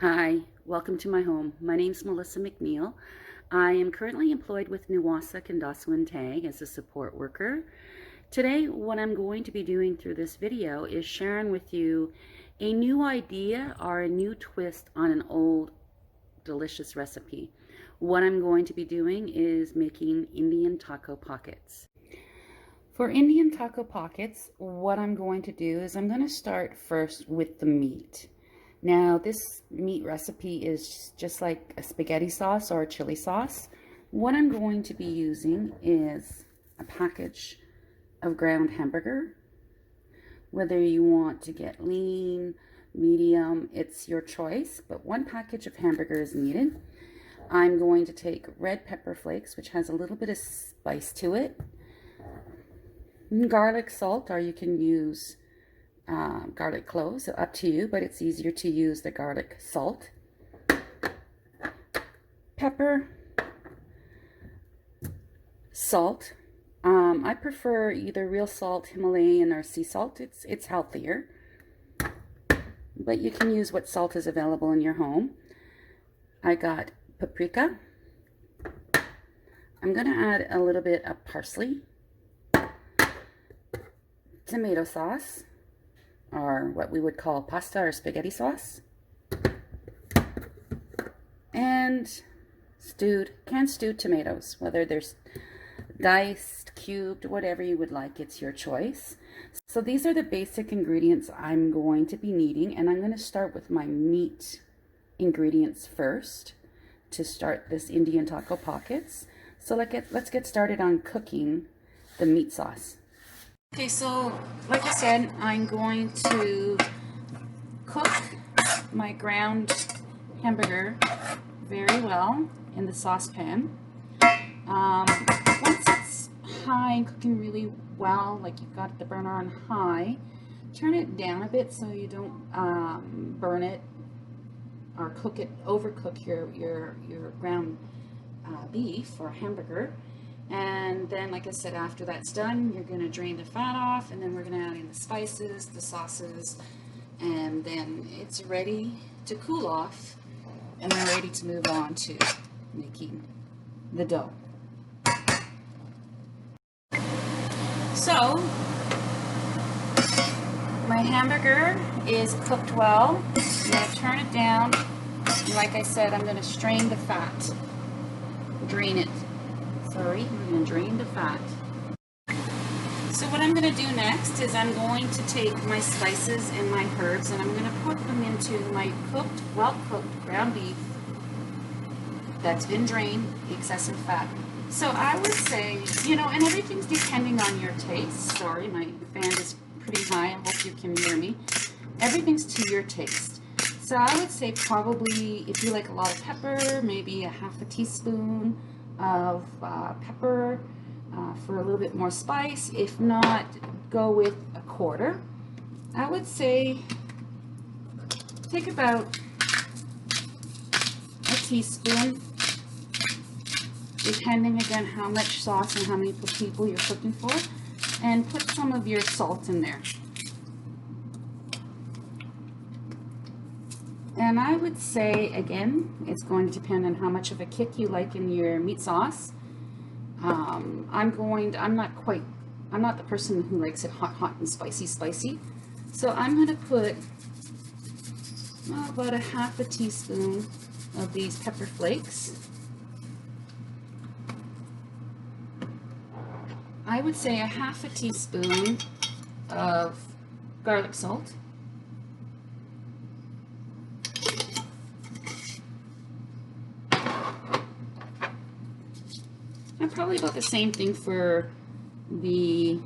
Hi, welcome to my home. My name's Melissa McNeil. I am currently employed with Nuwasa Kandaswin Tag as a support worker. Today, what I'm going to be doing through this video is sharing with you a new idea or a new twist on an old delicious recipe. What I'm going to be doing is making Indian taco pockets. For Indian taco pockets, what I'm going to do is I'm going to start first with the meat. Now, this meat recipe is just like a spaghetti sauce or a chili sauce. What I'm going to be using is a package of ground hamburger. Whether you want to get lean, medium, it's your choice, but one package of hamburger is needed. I'm going to take red pepper flakes, which has a little bit of spice to it, garlic salt, or you can use garlic cloves, so up to you, but it's easier to use the garlic salt, pepper, salt. I prefer either real salt, Himalayan, or sea salt. It's healthier, but you can use what salt is available in your home. I got paprika. I'm gonna add a little bit of parsley, tomato sauce, or what we would call pasta or spaghetti sauce, and canned stewed tomatoes, whether they're diced, cubed, whatever you would like, it's your choice. So these are the basic ingredients I'm going to be needing, and I'm going to start with my meat ingredients first to start this Indian taco pockets. So let's get started on cooking the meat sauce. Okay, so like I said, I'm going to cook my ground hamburger very well in the saucepan. Once it's high and cooking really well, like you've got the burner on high, turn it down a bit so you don't burn it or overcook your ground beef or hamburger. And then, like I said, after that's done, you're going to drain the fat off, and then we're going to add in the spices, the sauces, and then it's ready to cool off, and we're ready to move on to making the dough. So, my hamburger is cooked well. I'm going to turn it down, and like I said, I'm going to strain the fat, drain it. Sorry, we're going to drain the fat. So what I'm going to do next is I'm going to take my spices and my herbs, and I'm going to put them into my well-cooked ground beef that's been drained, the excessive fat. So I would say, and everything's depending on your taste. Sorry, my fan is pretty high. I hope you can hear me. Everything's to your taste. So I would say probably, if you like a lot of pepper, maybe a half a teaspoon of pepper for a little bit more spice. If not, go with a quarter. I would say take about a teaspoon, depending again how much sauce and how many people you're cooking for, and put some of your salt in there. And I would say, again, it's going to depend on how much of a kick you like in your meat sauce. I'm not the person who likes it hot and spicy. So I'm going to put about a half a teaspoon of these pepper flakes. I would say a half a teaspoon of garlic salt. And probably about the same thing for the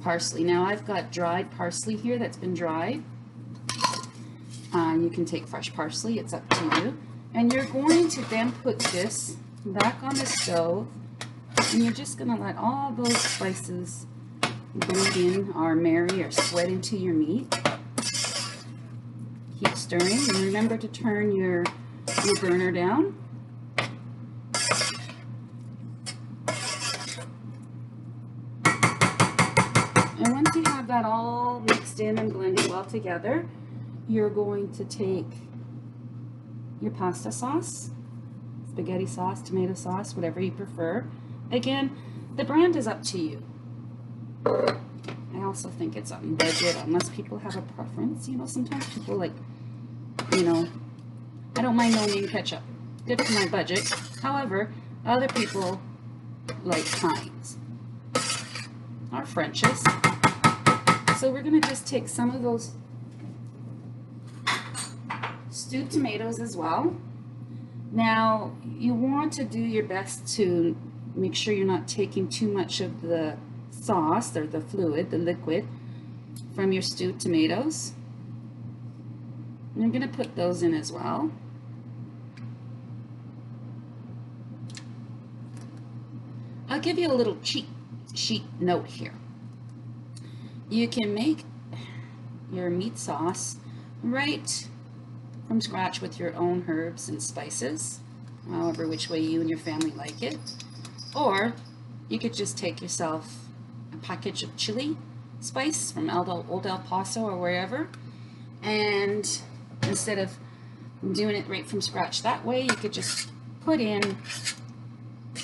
parsley. Now I've got dried parsley here that's been dried. You can take fresh parsley, it's up to you. And you're going to then put this back on the stove, and you're just going to let all those spices bleed in or marry or sweat into your meat. Keep stirring, and remember to turn your burner down. And once you have that all mixed in and blended well together, you're going to take your pasta sauce, spaghetti sauce, tomato sauce, whatever you prefer. Again, the brand is up to you. I also think it's on budget, unless people have a preference. You know, sometimes people like, you know, I don't mind no name ketchup. Good for my budget. However, other people like Heinz or French's. So we're going to just take some of those stewed tomatoes as well. Now, you want to do your best to make sure you're not taking too much of the sauce or the fluid, the liquid, from your stewed tomatoes. And I'm going to put those in as well. I'll give you a little cheat sheet note here. You can make your meat sauce right from scratch with your own herbs and spices, however which way you and your family like it. Or you could just take yourself a package of chili spice from Old El Paso or wherever, and instead of doing it right from scratch that way, you could just put in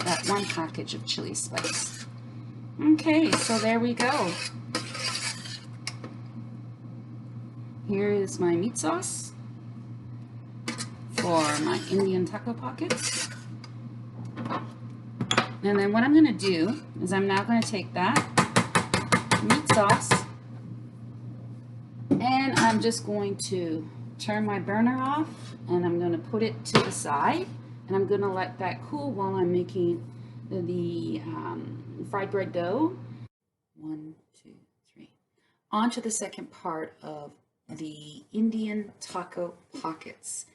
that one package of chili spice. Okay, so there we go. Here is my meat sauce for my Indian taco pockets. And then what I'm going to do is I'm now going to take that meat sauce and I'm just going to turn my burner off and I'm going to put it to the side, and I'm going to let that cool while I'm making the fried bread dough. 1, 2, 3. On to the second part of the Indian taco pockets.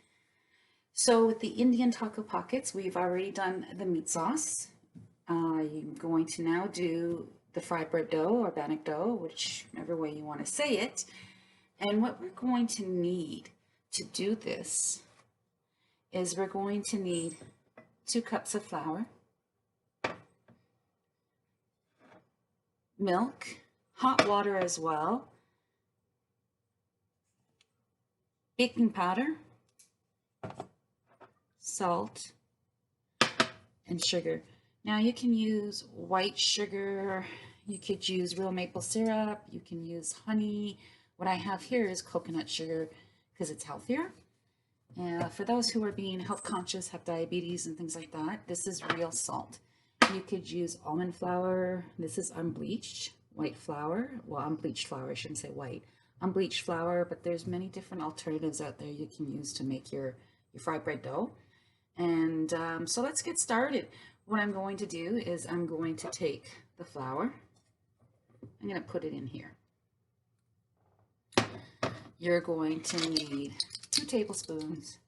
So with the Indian taco pockets, we've already done the meat sauce. I'm going to now do the fried bread dough or bannock dough, whichever way you want to say it. And what we're going to need to do this is we're going to need 2 cups of flour, milk, hot water as well, baking powder, salt, and sugar. Now you can use white sugar, you could use real maple syrup, you can use honey. What I have here is coconut sugar because it's healthier. For those who are being health conscious, have diabetes and things like that, this is real salt. You could use almond flour. This is unbleached white flour. Well, unbleached flour, I shouldn't say white. Unbleached flour, but there's many different alternatives out there you can use to make your fried bread dough. And so let's get started. What I'm going to do is I'm going to take the flour. I'm going to put it in here. You're going to need 2 tablespoons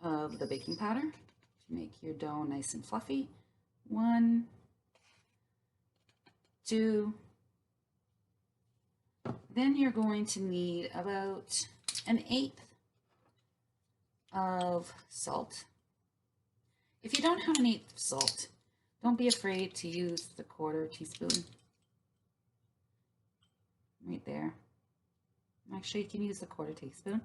of the baking powder to make your dough nice and fluffy. 1, 2. Then you're going to need about 1/8 of salt. If you don't have 1/8 of salt, don't be afraid to use the 1/4 teaspoon. Right there. Actually, you can use the 1/4 teaspoon.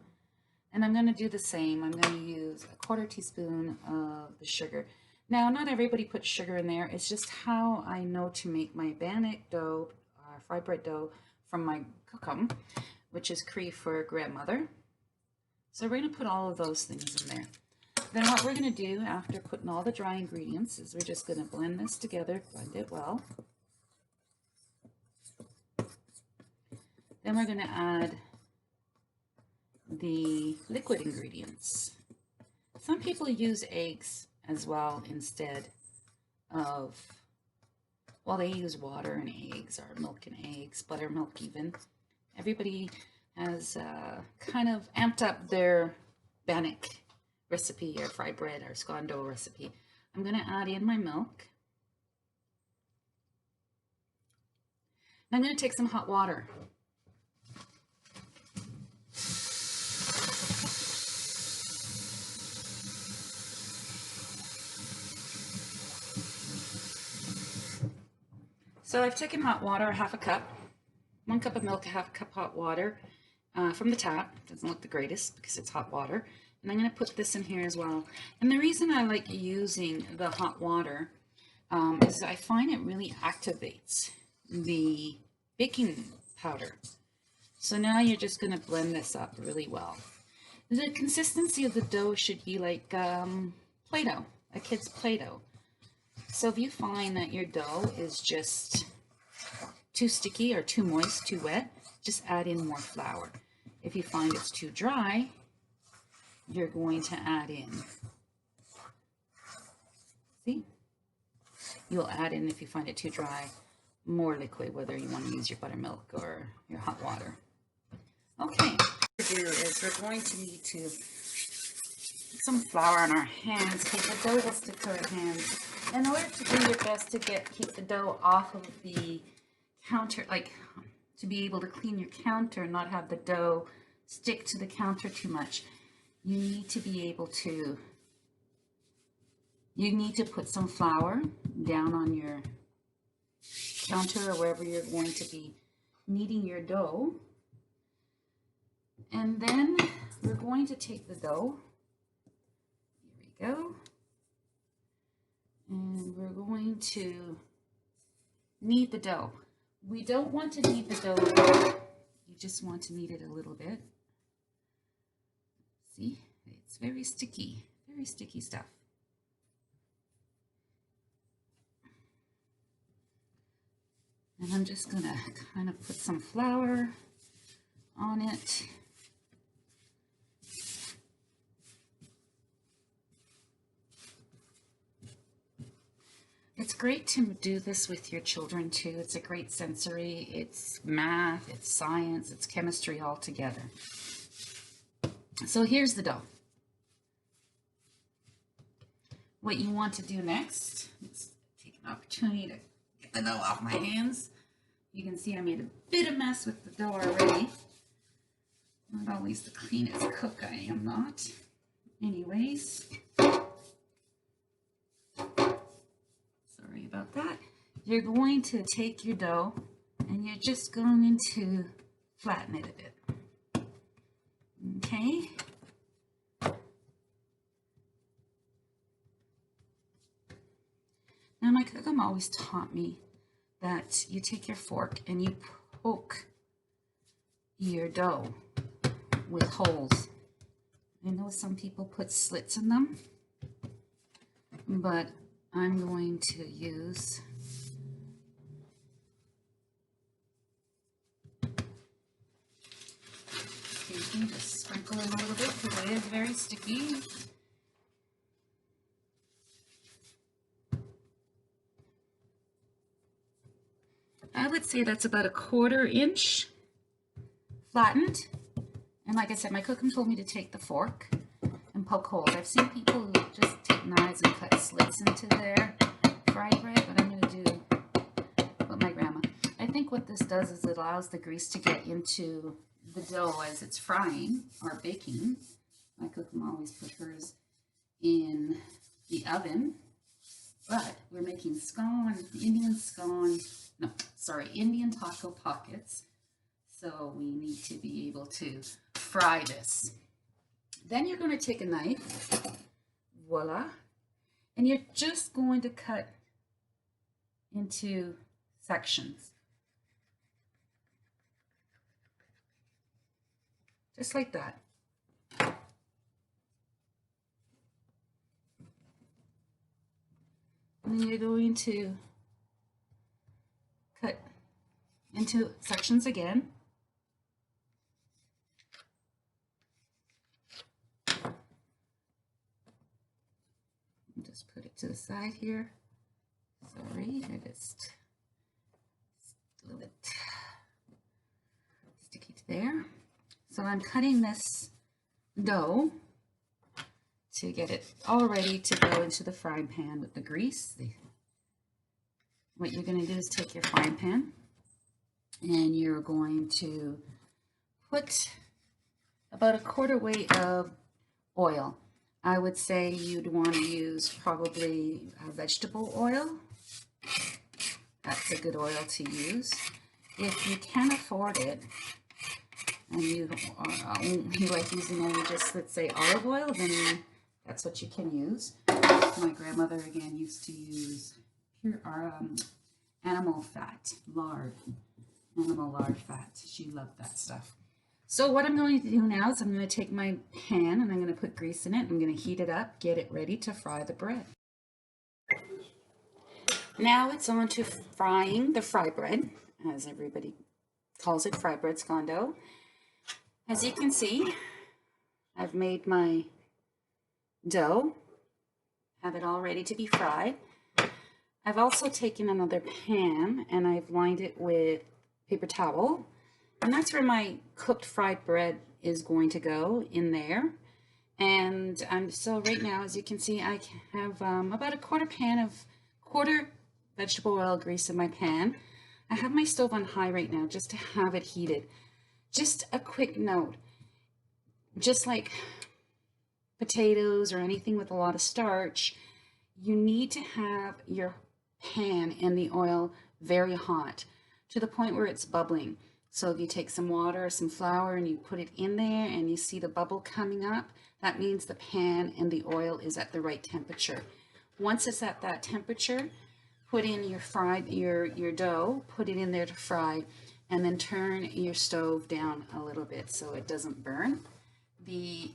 And I'm going to do the same. I'm going to use a 1/4 teaspoon of the sugar. Now, not everybody puts sugar in there. It's just how I know to make my bannock dough, fried bread dough from my cookum, which is Cree for grandmother. So we're going to put all of those things in there. Then what we're going to do after putting all the dry ingredients is we're just going to blend this together, blend it well. Then we're going to add the liquid ingredients. Some people use eggs as well instead of, well, they use water and eggs or milk and eggs, buttermilk even. Everybody has kind of amped up their bannock recipe or fried bread or scone dough recipe. I'm going to add in my milk. And I'm going to take some hot water. So I've taken hot water, 1/2 cup, 1 cup of milk, 1/2 cup hot water from the tap. Doesn't look the greatest because it's hot water. And I'm going to put this in here as well. And the reason I like using the hot water is I find it really activates the baking powder. So now you're just going to blend this up really well. The consistency of the dough should be like Play-Doh, a kid's Play-Doh. So if you find that your dough is just too sticky or too moist, too wet, just add in more flour. If you find it's too dry, you're going to add in, see? You'll add in, if you find it too dry, more liquid, whether you want to use your buttermilk or your hot water. Okay, what we're going to do is we're going to need to put some flour on our hands, keep the dough will stick to our hands. In order to do your best to keep the dough off of the counter, like to be able to clean your counter and not have the dough stick to the counter too much, you need to be able to, put some flour down on your counter or wherever you're going to be kneading your dough. And then we're going to take the dough, here we go, and we're going to knead the dough. We don't want to knead the dough, you just want to knead it a little bit. See, it's very sticky stuff. And I'm just gonna kind of put some flour on it. It's great to do this with your children too. It's a great sensory, it's math, it's science, it's chemistry all together. So here's the dough. What you want to do next, let's take an opportunity to get the dough off my hands. You can see I made a bit of mess with the dough already. Not always the cleanest cook, I am not. Anyways. Sorry about that. You're going to take your dough and you're just going to flatten it a bit. Okay. Now my cook always taught me that you take your fork and you poke your dough with holes. I know some people put slits in them, but I'm going to use just sprinkle in a little bit because it is very sticky. I would say that's about 1/4 inch flattened. And like I said, my cook told me to take the fork and poke holes. I've seen people who just take knives and cut slits into their fried bread, but I'm going to do what my grandma. I think what this does is it allows the grease to get into the dough as it's frying or baking. My cook always put hers in the oven, but we're making scone, Indian taco pockets. So we need to be able to fry this. Then you're going to take a knife, voila, and you're just going to cut into sections. Just like that. And then you're going to cut into sections again. Just put it to the side here. Sorry, I just a little bit sticky to there. So I'm cutting this dough to get it all ready to go into the frying pan with the grease. What you're going to do is take your frying pan and you're going to put about 1/4 weight of oil. I would say you'd want to use probably vegetable oil. That's a good oil to use. If you can afford it, and you like using only just, let's say, olive oil, then that's what you can use. My grandmother, again, used to use pure animal fat, lard, animal lard fat. She loved that stuff. So what I'm going to do now is I'm going to take my pan and I'm going to put grease in it. I'm going to heat it up, get it ready to fry the bread. Now it's on to frying the fry bread, as everybody calls it, fry bread scondo. As you can see, I've made my dough, have it all ready to be fried. I've also taken another pan and I've lined it with paper towel, and that's where my cooked fried bread is going to go, in there. And so right now, as you can see, I have about a quarter vegetable oil grease in my pan. I have my stove on high right now just to have it heated. Just a quick note, just like potatoes or anything with a lot of starch, you need to have your pan and the oil very hot to the point where it's bubbling. So if you take some water or some flour and you put it in there and you see the bubble coming up, that means the pan and the oil is at the right temperature. Once it's at that temperature, put in your dough, put it in there to fry, and then turn your stove down a little bit so it doesn't burn. The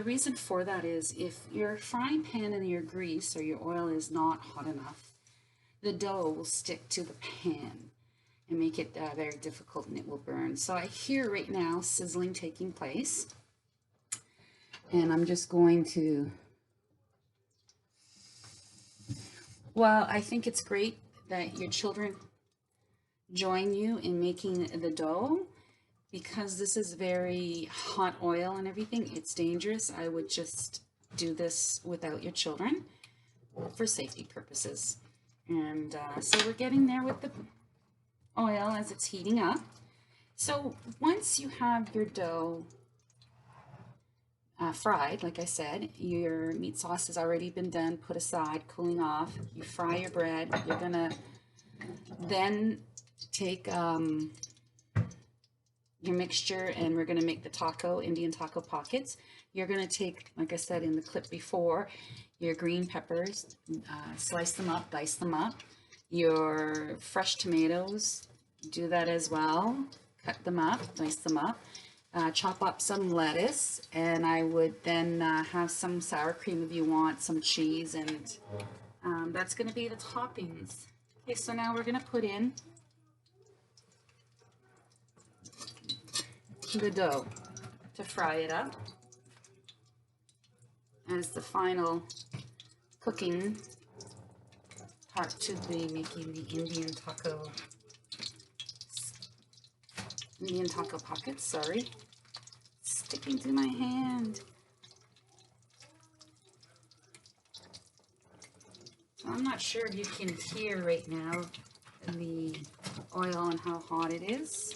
reason for that is if your frying pan and your grease or your oil is not hot enough, the dough will stick to the pan and make it very difficult, and it will burn. So I hear right now sizzling taking place, and I'm just going to, well, I think it's great that your children join you in making the dough, because this is very hot oil and everything. It's dangerous. I would just do this without your children for safety purposes. And so we're getting there with the oil as it's heating up. So once you have your dough fried, like I said, your meat sauce has already been done, put aside, cooling off. You fry your bread. You're gonna then take your mixture, and we're gonna make the Indian taco pockets. You're gonna take, like I said in the clip before, your green peppers, slice them up, dice them up. Your fresh tomatoes, do that as well. Cut them up, dice them up. Chop up some lettuce, and I would then have some sour cream if you want, some cheese, and that's going to be the toppings. Okay, so now we're going to put in the dough to fry it up as the final cooking part to be making the Indian taco pockets, sorry. Sticking to my hand. So I'm not sure if you can hear right now the oil and how hot it is.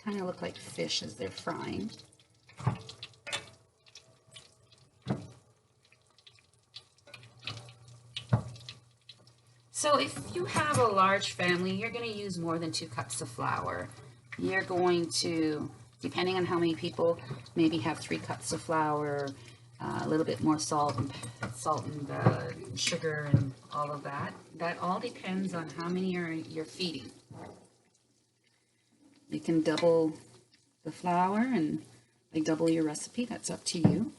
Kind of look like fish as they're frying. So if you have a large family, you're going to use more than 2 cups of flour. You're going to, depending on how many people, maybe have 3 cups of flour, a little bit more salt and sugar and all of that. That all depends on how many you're feeding. You can double the flour and like double your recipe. That's up to you.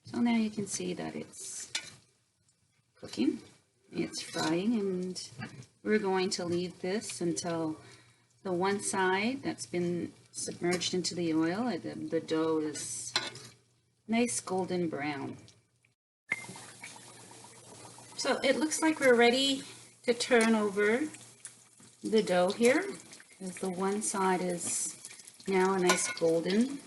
So now you can see that it's cooking, it's frying, and we're going to leave this until the one side that's been submerged into the oil, the dough is nice golden brown. So it looks like we're ready to turn over the dough here, because the one side is now a nice golden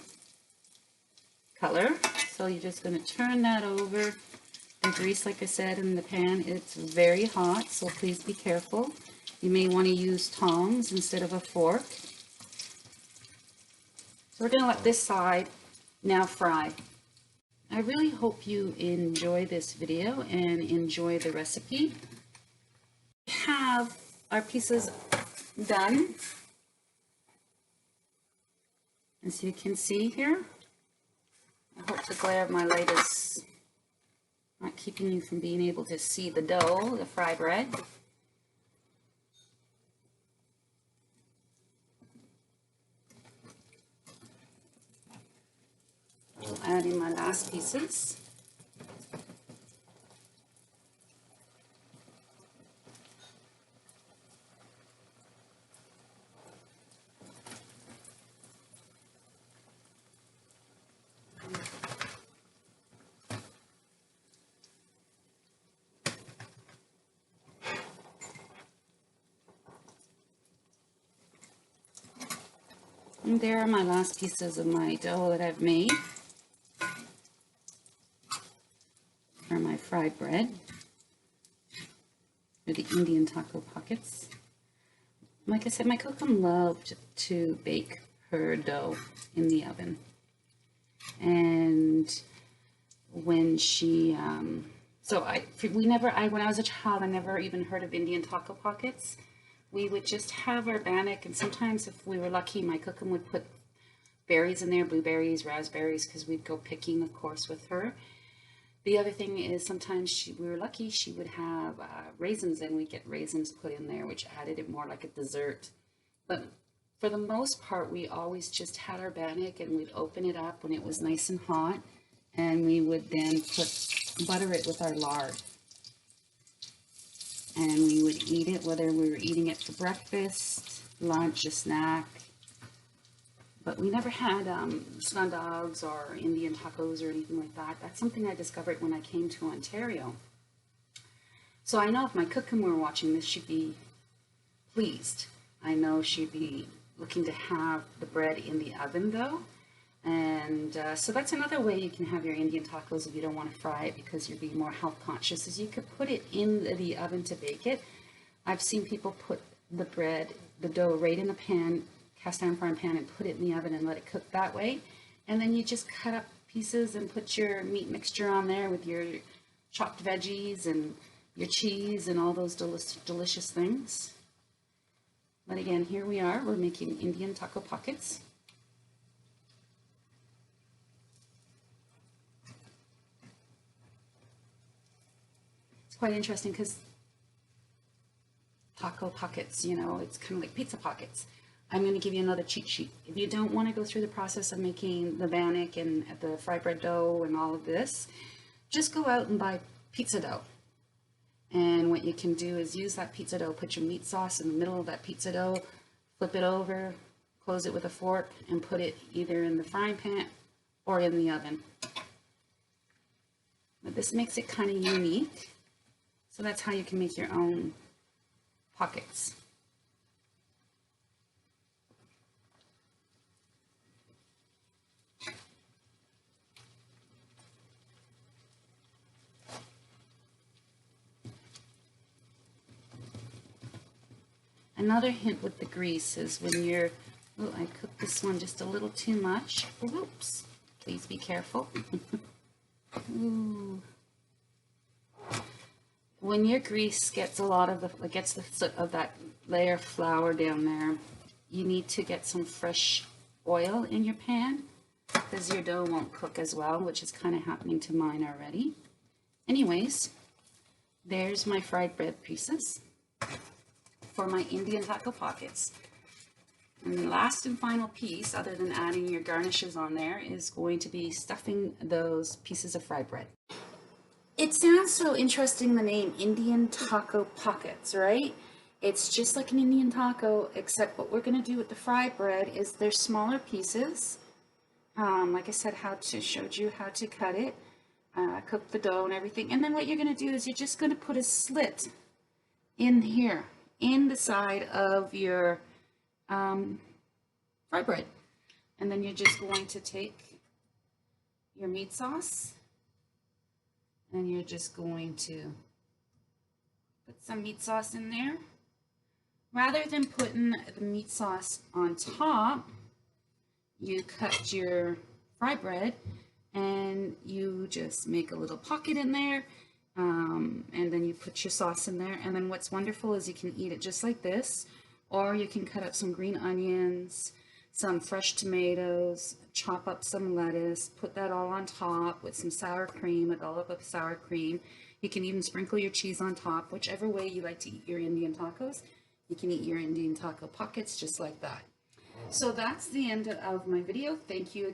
color. So you're just going to turn that over. The grease, like I said, in the pan, it's very hot, so please be careful. You may want to use tongs instead of a fork. So we're going to let this side now fry. I really hope you enjoy this video and enjoy the recipe. We have our pieces done. As you can see here, I hope the glare of my light is not keeping you from being able to see the dough, the fry bread. I'll add in my last pieces. And there are my last pieces of my dough that I've made for my fried bread, or the Indian taco pockets. Like I said, my Kokum loved to bake her dough in the oven. And when she, when I was a child, I never even heard of Indian taco pockets. We would just have our bannock, and sometimes if we were lucky, my Kokum would put berries in there, blueberries, raspberries, because we'd go picking, of course, with her. The other thing is sometimes we were lucky, she would have raisins, and we'd get raisins put in there, which added it more like a dessert. But for the most part, we always just had our bannock, and we'd open it up when it was nice and hot, and we would then butter it with our lard. And we would eat it, whether we were eating it for breakfast, lunch, a snack. But we never had stun dogs or Indian tacos or anything like that. That's something I discovered when I came to Ontario. So I know if my Kokum were watching this, she'd be pleased. I know she'd be looking to have the bread in the oven though. And so that's another way you can have your Indian tacos if you don't want to fry it because you're being more health conscious, is you could put it in the oven to bake it. I've seen people put the dough right in the pan, cast iron frying pan, and put it in the oven and let it cook that way. And then you just cut up pieces and put your meat mixture on there with your chopped veggies and your cheese and all those delicious things. But again, here we are, we're making Indian taco pockets. It's quite interesting because taco pockets, you know, it's kind of like pizza pockets. I'm going to give you another cheat sheet. If you don't want to go through the process of making the bannock and the fry bread dough and all of this, just go out and buy pizza dough. And what you can do is use that pizza dough, put your meat sauce in the middle of that pizza dough, flip it over, close it with a fork, and put it either in the frying pan or in the oven. But this makes it kind of unique. So that's how you can make your own pockets. Another hint with the grease is when you're, oh, I cooked this one just a little too much. Oops, please be careful. Ooh. When your grease gets the soot of that layer of flour down there, you need to get some fresh oil in your pan because your dough won't cook as well, which is kind of happening to mine already. Anyways, there's my fried bread pieces for my Indian taco pockets. And the last and final piece, other than adding your garnishes on there, is going to be stuffing those pieces of fried bread. It sounds so interesting, the name Indian taco pockets, right? It's just like an Indian taco, except what we're going to do with the fried bread is they're smaller pieces. Like I said, showed you how to cut it, cook the dough and everything. And then what you're going to do is you're just going to put a slit in here, in the side of your fried bread. And then you're just going to take your meat sauce And you're just going to put some meat sauce in there. Rather than putting the meat sauce on top, you cut your fry bread and you just make a little pocket in there, and then you put your sauce in there. And then what's wonderful is you can eat it just like this, or you can cut up some green onions, some fresh tomatoes, chop up some lettuce, put that all on top with some sour cream, a dollop of sour cream. You can even sprinkle your cheese on top, whichever way you like to eat your Indian tacos. You can eat your Indian taco pockets just like that. So that's the end of my video. Thank you.